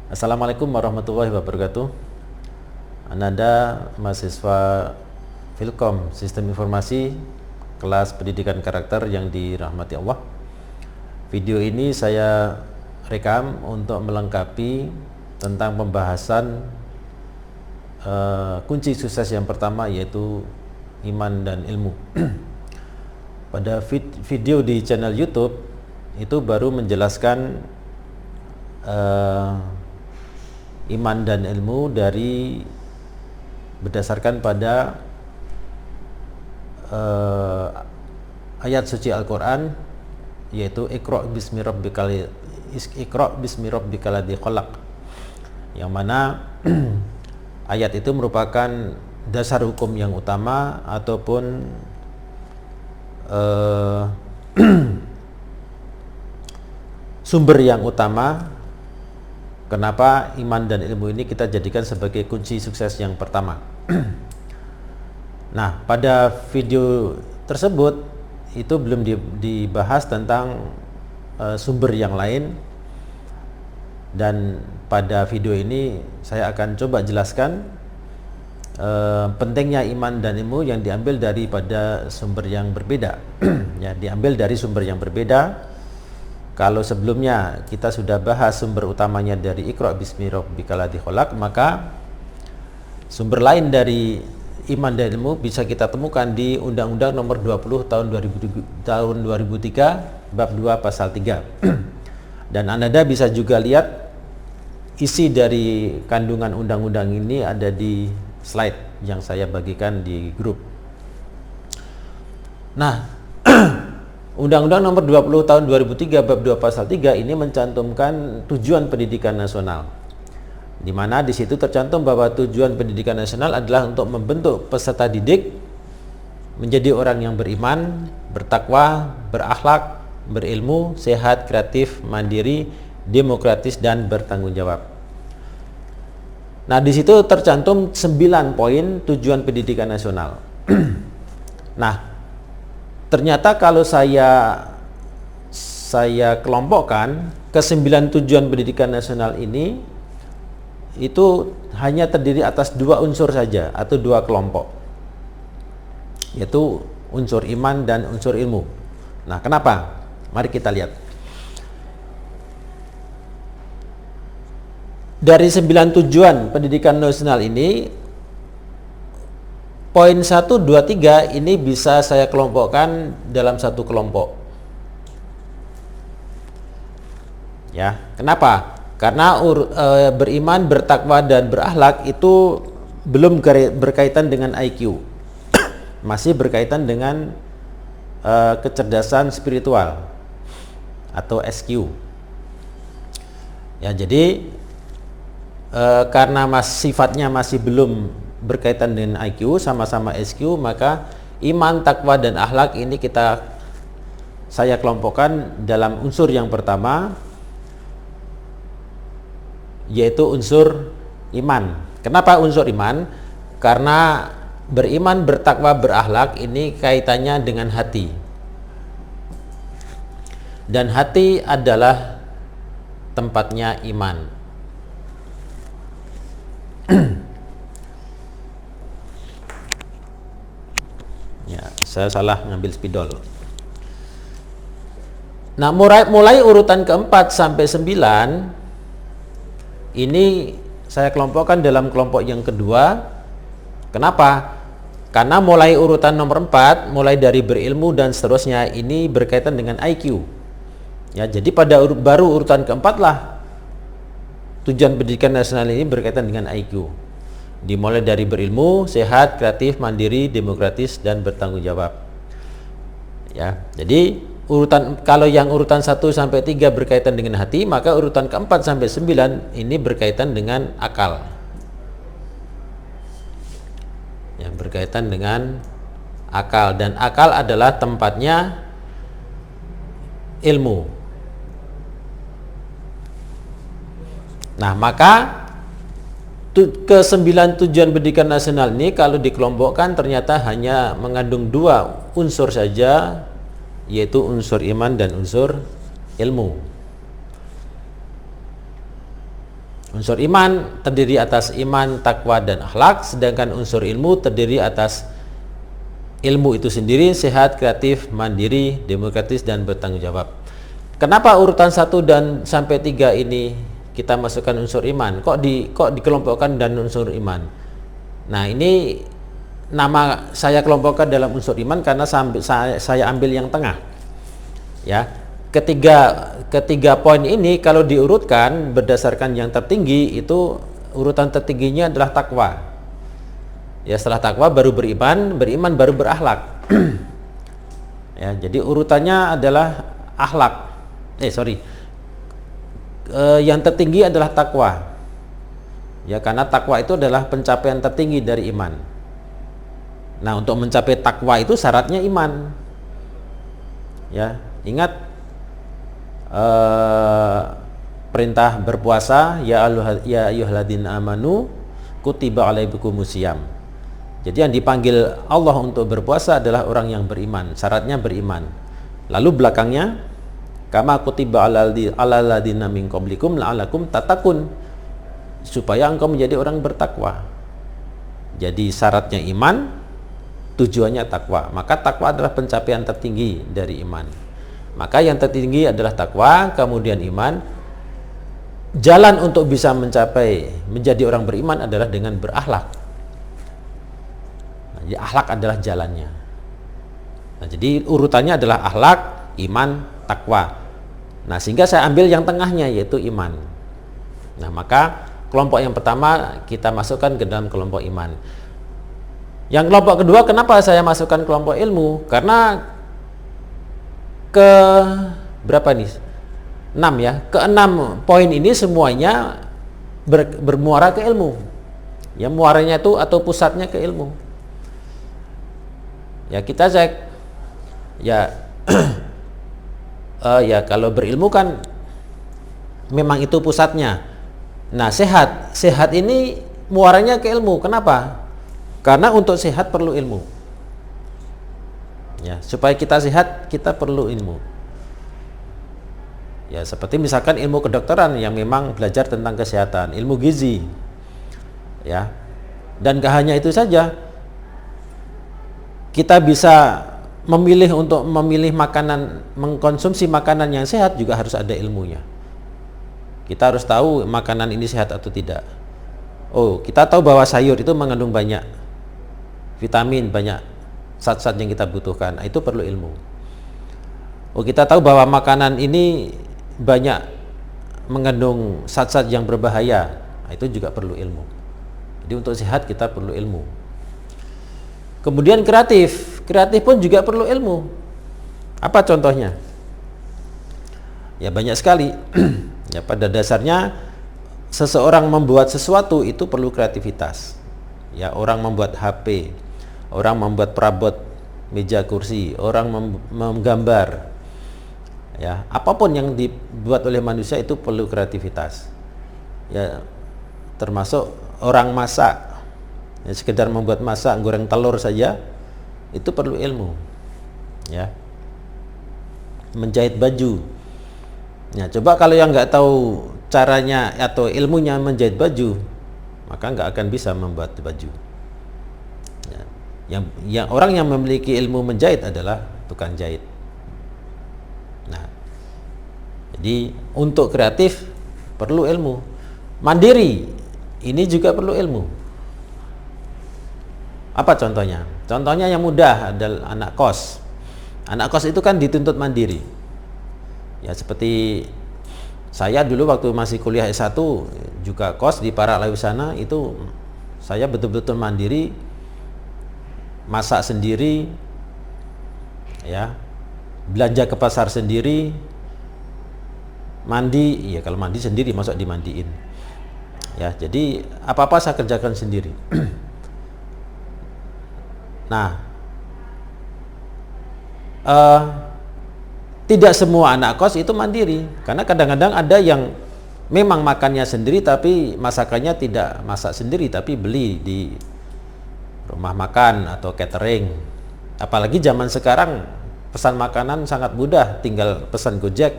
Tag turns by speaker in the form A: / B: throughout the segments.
A: Assalamualaikum warahmatullahi wabarakatuh. Ananda mahasiswa Filkom Sistem Informasi kelas Pendidikan Karakter yang dirahmati Allah. Video ini saya rekam untuk melengkapi tentang pembahasan kunci sukses yang pertama, yaitu iman dan ilmu. Pada video di channel YouTube itu baru menjelaskan iman dan ilmu berdasarkan pada ayat suci Al-Quran, yaitu Iqra' bismi rabbikal ladzi khalaq, yang mana ayat itu merupakan dasar hukum yang utama ataupun sumber yang utama kenapa iman dan ilmu ini kita jadikan sebagai kunci sukses yang pertama. Nah, pada video tersebut itu belum dibahas tentang sumber yang lain, dan pada video ini saya akan coba jelaskan pentingnya iman dan ilmu yang diambil daripada sumber yang berbeda. Ya, diambil dari sumber yang berbeda. Kalau sebelumnya kita sudah bahas sumber utamanya dari Iqra' bismi rabbikal ladzi khalaq, maka sumber lain dari iman dan ilmu bisa kita temukan di Undang-Undang Nomor 20 tahun 2003 bab 2 pasal 3. Dan Anda bisa juga lihat isi dari kandungan undang-undang ini ada di slide yang saya bagikan di grup. Nah, Undang-Undang Nomor 20 tahun 2003 bab 2 pasal 3 ini mencantumkan tujuan pendidikan nasional, di mana di situ tercantum bahwa tujuan pendidikan nasional adalah untuk membentuk peserta didik menjadi orang yang beriman, bertakwa, berakhlak, berilmu, sehat, kreatif, mandiri, demokratis, dan bertanggung jawab. Nah, di situ tercantum 9 poin tujuan pendidikan nasional. Nah, ternyata kalau saya kelompokkan ke 9 tujuan pendidikan nasional ini, itu hanya terdiri atas 2 unsur saja atau 2 kelompok, yaitu unsur iman dan unsur ilmu. Nah, kenapa? Mari kita lihat. Dari 9 tujuan pendidikan nasional ini, poin 1, 2, 3 ini bisa saya kelompokkan dalam satu kelompok. Ya, kenapa? Karena beriman, bertakwa, dan berakhlak itu belum berkaitan dengan IQ. Masih berkaitan dengan kecerdasan spiritual atau SQ. Ya, jadi karena sifatnya masih belum berkaitan dengan IQ, sama-sama SQ, maka iman, takwa, dan akhlak ini saya kelompokkan dalam unsur yang pertama, yaitu unsur iman. Kenapa unsur iman? Karena beriman, bertakwa, berakhlak ini kaitannya dengan hati, dan hati adalah tempatnya iman. Ya, saya salah ngambil spidol. Nah, mulai urutan keempat sampai 9 ini saya kelompokkan dalam kelompok yang kedua. Kenapa? Karena mulai urutan nomor 4, mulai dari berilmu dan seterusnya, ini berkaitan dengan IQ. Ya, jadi baru urutan keempat lah tujuan pendidikan nasional ini berkaitan dengan IQ. Dimulai dari berilmu, sehat, kreatif, mandiri, demokratis, dan bertanggung jawab. Ya, jadi kalau yang urutan 1 sampai 3 berkaitan dengan hati, maka urutan keempat sampai 9 ini berkaitan dengan akal. Ya, berkaitan dengan akal, dan akal adalah tempatnya ilmu. Nah, maka ke 9 tujuan pendidikan nasional ini kalau dikelompokkan ternyata hanya mengandung 2 unsur saja, yaitu unsur iman dan unsur ilmu. Unsur iman terdiri atas iman, takwa, dan akhlak, sedangkan unsur ilmu terdiri atas ilmu itu sendiri, sehat, kreatif, mandiri, demokratis, dan bertanggung jawab. Kenapa urutan 1 dan sampai 3 ini kita masukkan unsur iman? Kok dikelompokkan dan unsur iman? Nah, ini nama saya kelompokkan dalam unsur iman karena saya ambil yang tengah. Ya. Ketiga poin ini kalau diurutkan berdasarkan yang tertinggi, itu urutan tertingginya adalah takwa. Ya, setelah takwa baru beriman, beriman baru berakhlak. Ya, jadi urutannya adalah akhlak. Yang tertinggi adalah takwa. Ya, karena takwa itu adalah pencapaian tertinggi dari iman. Nah, untuk mencapai takwa itu syaratnya iman. Ya, ingat perintah berpuasa, ya ayyuhalladzina amanu kutiba alaikumusiyam. Jadi yang dipanggil Allah untuk berpuasa adalah orang yang beriman, syaratnya beriman. Lalu belakangnya kama kutiba alal ladzina min qablikum la'alakum tattaqun, supaya engkau menjadi orang bertakwa. Jadi syaratnya iman, tujuannya takwa. Maka takwa adalah pencapaian tertinggi dari iman. Maka yang tertinggi adalah takwa, kemudian iman. Jalan untuk bisa menjadi orang beriman adalah dengan berakhlak. Nah, akhlak adalah jalannya. Nah, jadi urutannya adalah akhlak, iman, takwa. Nah, sehingga saya ambil yang tengahnya, yaitu iman. Nah, maka kelompok yang pertama kita masukkan ke dalam kelompok iman. Yang kelompok kedua, kenapa saya masukkan kelompok ilmu? Karena berapa nih? 6 ya. Ke-6 poin ini semuanya bermuara ke ilmu. Ya, muaranya itu atau pusatnya ke ilmu. Ya, kita cek. Ya ya kalau berilmu kan memang itu pusatnya. Nah, sehat ini muaranya ke ilmu. Kenapa? Karena untuk sehat perlu ilmu. Ya, supaya kita sehat kita perlu ilmu. Ya, seperti misalkan ilmu kedokteran yang memang belajar tentang kesehatan, ilmu gizi. Ya. Dan gak hanya itu saja. Kita bisa untuk memilih makanan, mengkonsumsi makanan yang sehat juga harus ada ilmunya. Kita harus tahu makanan ini sehat atau tidak. Oh, kita tahu bahwa sayur itu mengandung banyak vitamin, banyak zat-zat yang kita butuhkan. Nah, itu perlu ilmu. Oh, kita tahu bahwa makanan ini banyak mengandung zat-zat yang berbahaya. Nah, itu juga perlu ilmu. Jadi untuk sehat kita perlu ilmu. Kemudian kreatif pun juga perlu ilmu. Apa contohnya? Ya, banyak sekali. Ya, pada dasarnya seseorang membuat sesuatu itu perlu kreativitas. Ya, orang membuat HP, orang membuat perabot meja kursi, orang menggambar. Ya, apapun yang dibuat oleh manusia itu perlu kreativitas. Ya, termasuk orang masak. Ya, sekedar membuat masak, goreng telur saja itu perlu ilmu. Ya. Menjahit baju. Ya, coba kalau yang nggak tahu caranya atau ilmunya menjahit baju, maka nggak akan bisa membuat baju. Yang orang yang memiliki ilmu menjahit adalah tukang jahit. Nah, jadi untuk kreatif perlu ilmu. Mandiri ini juga perlu ilmu. Apa contohnya? Contohnya yang mudah adalah anak kos. Anak kos itu kan dituntut mandiri. Ya, seperti saya dulu waktu masih kuliah S1 juga kos di Parak Lawisana, itu saya betul-betul mandiri. Masak sendiri, ya, belanja ke pasar sendiri, mandi, ya kalau mandi sendiri, masa dimandiin. Ya, jadi apa-apa saya kerjakan sendiri. Nah, tidak semua anak kos itu mandiri, karena kadang-kadang ada yang memang makannya sendiri tapi masakannya tidak masak sendiri tapi beli di rumah makan atau catering. Apalagi zaman sekarang pesan makanan sangat mudah, tinggal pesan Gojek,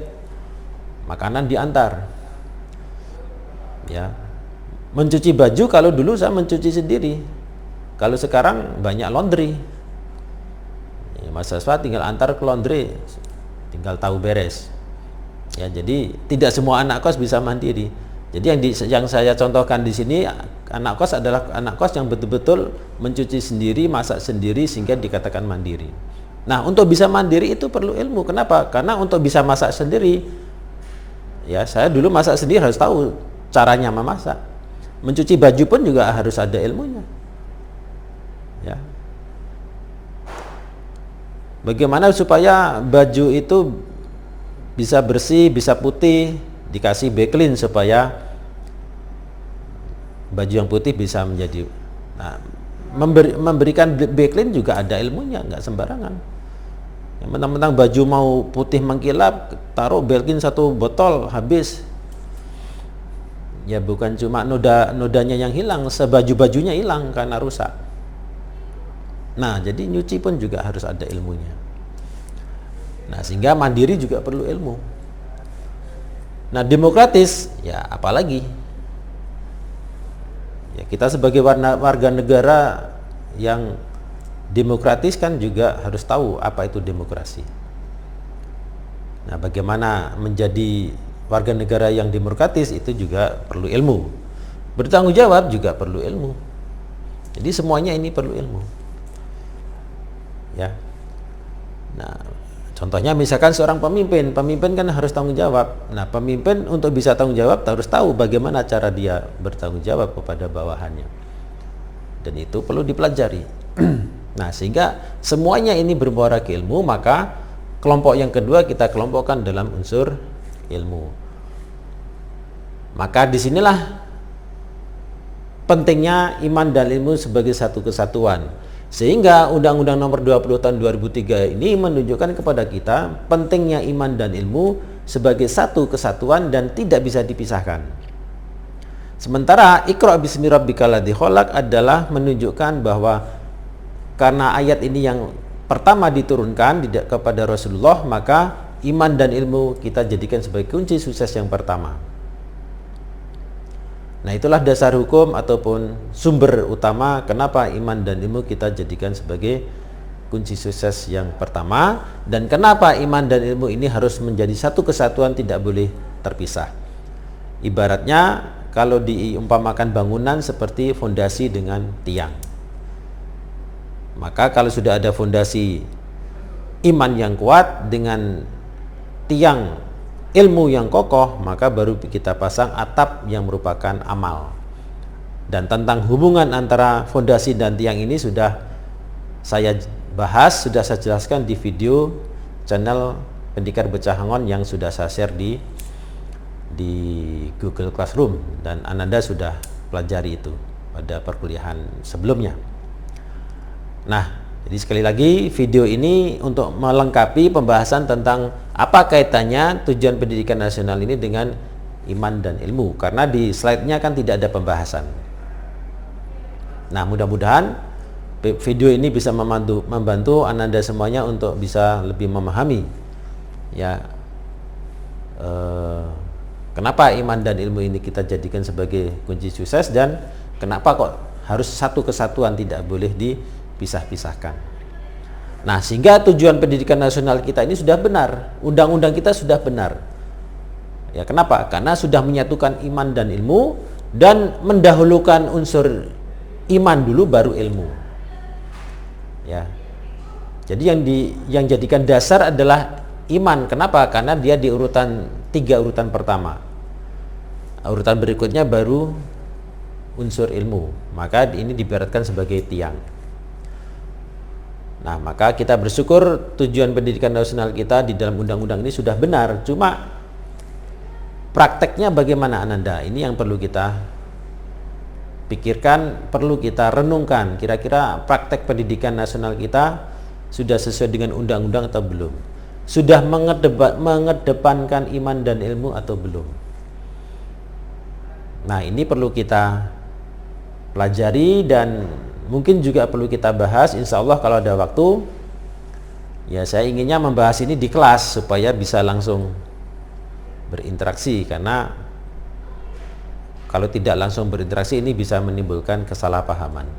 A: makanan diantar. Ya, mencuci baju, kalau dulu saya mencuci sendiri, kalau sekarang banyak laundry. Ya, mahasiswa tinggal antar ke laundry, tinggal tahu beres. Ya, jadi tidak semua anak kos bisa mandiri. Jadi yang saya contohkan di sini, anak kos adalah anak kos yang betul-betul mencuci sendiri, masak sendiri, sehingga dikatakan mandiri. Nah, untuk bisa mandiri itu perlu ilmu. Kenapa? Karena untuk bisa masak sendiri, ya saya dulu masak sendiri harus tahu caranya memasak. Mencuci baju pun juga harus ada ilmunya. Ya. Bagaimana supaya baju itu bisa bersih, bisa putih, dikasih backlin supaya baju yang putih bisa menjadi. Nah, memberikan backlin juga ada ilmunya, nggak sembarangan. Yang mentang-mentang baju mau putih mengkilap, taruh backlin 1 botol habis. Ya bukan cuma nodanya yang hilang, sebaju-bajunya hilang karena rusak. Nah, jadi nyuci pun juga harus ada ilmunya. Nah, sehingga mandiri juga perlu ilmu. Nah, demokratis, ya apalagi. Ya, kita sebagai warga negara yang demokratis kan juga harus tahu apa itu demokrasi. Nah, bagaimana menjadi warga negara yang demokratis itu juga perlu ilmu. Bertanggung jawab juga perlu ilmu. Jadi semuanya ini perlu ilmu. Ya. Nah, contohnya misalkan seorang pemimpin kan harus tanggung jawab. Nah, pemimpin untuk bisa tanggung jawab harus tahu bagaimana cara dia bertanggung jawab kepada bawahannya. Dan itu perlu dipelajari. Nah, sehingga semuanya ini bermuara ke ilmu, maka kelompok yang kedua kita kelompokkan dalam unsur ilmu. Maka disinilah pentingnya iman dan ilmu sebagai satu kesatuan. Sehingga Undang-Undang Nomor 20 Tahun 2003 ini menunjukkan kepada kita pentingnya iman dan ilmu sebagai satu kesatuan dan tidak bisa dipisahkan. Sementara Iqra' bismi rabbikal ladzi khalaq adalah menunjukkan bahwa karena ayat ini yang pertama diturunkan kepada Rasulullah, maka iman dan ilmu kita jadikan sebagai kunci sukses yang pertama. Nah, itulah dasar hukum ataupun sumber utama kenapa iman dan ilmu kita jadikan sebagai kunci sukses yang pertama, dan kenapa iman dan ilmu ini harus menjadi satu kesatuan, tidak boleh terpisah. Ibaratnya kalau diumpamakan bangunan seperti fondasi dengan tiang. Maka kalau sudah ada fondasi iman yang kuat dengan tiang ilmu yang kokoh, maka baru kita pasang atap yang merupakan amal. Dan tentang hubungan antara fondasi dan tiang ini sudah saya bahas, sudah saya jelaskan di video channel Pendikar Becahangon yang sudah saya share di Google Classroom, dan Ananda sudah pelajari itu pada perkuliahan sebelumnya. Nah, jadi sekali lagi video ini untuk melengkapi pembahasan tentang apa kaitannya tujuan pendidikan nasional ini dengan iman dan ilmu, karena di slide-nya kan tidak ada pembahasan. Nah, mudah-mudahan video ini bisa membantu Ananda semuanya untuk bisa lebih memahami ya kenapa iman dan ilmu ini kita jadikan sebagai kunci sukses, dan kenapa kok harus satu kesatuan, tidak boleh dipisah-pisahkan. Nah, sehingga tujuan pendidikan nasional kita ini sudah benar, undang-undang kita sudah benar. Ya, kenapa? Karena sudah menyatukan iman dan ilmu dan mendahulukan unsur iman dulu baru ilmu. Ya. Jadi yang jadikan dasar adalah iman. Kenapa? Karena dia di urutan 3 urutan pertama. Urutan berikutnya baru unsur ilmu. Maka ini diibaratkan sebagai tiang. Nah, maka kita bersyukur tujuan pendidikan nasional kita di dalam undang-undang ini sudah benar. Cuma prakteknya bagaimana, Ananda? Ini yang perlu kita pikirkan, perlu kita renungkan. Kira-kira praktek pendidikan nasional kita sudah sesuai dengan undang-undang atau belum? Sudah mengedepankan iman dan ilmu atau belum? Nah, ini perlu kita pelajari dan mungkin juga perlu kita bahas, insya Allah kalau ada waktu. Ya, saya inginnya membahas ini di kelas supaya bisa langsung berinteraksi, karena Kalau tidak langsung berinteraksi, ini bisa menimbulkan kesalahpahaman.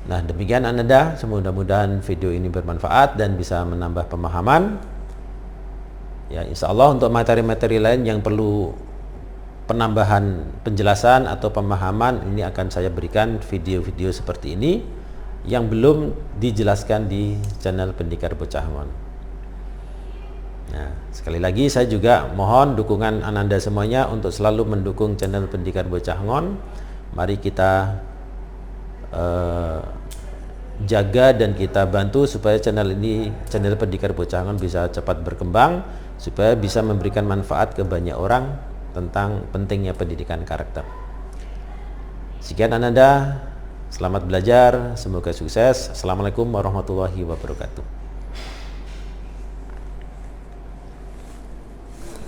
A: Nah, demikian Ananda, mudah-mudahan video ini bermanfaat dan bisa menambah pemahaman. Ya, insya Allah untuk materi-materi lain yang perlu penambahan penjelasan atau pemahaman, ini akan saya berikan video-video seperti ini yang belum dijelaskan di channel Pendikar Bocah Angon. Nah, sekali lagi saya juga mohon dukungan Ananda semuanya untuk selalu mendukung channel Pendikar Bocah Angon. Mari kita jaga dan kita bantu supaya channel Pendikar Bocah Angon bisa cepat berkembang, supaya bisa memberikan manfaat ke banyak orang tentang pentingnya pendidikan karakter. Sekian Ananda, selamat belajar, semoga sukses. Assalamualaikum warahmatullahi wabarakatuh.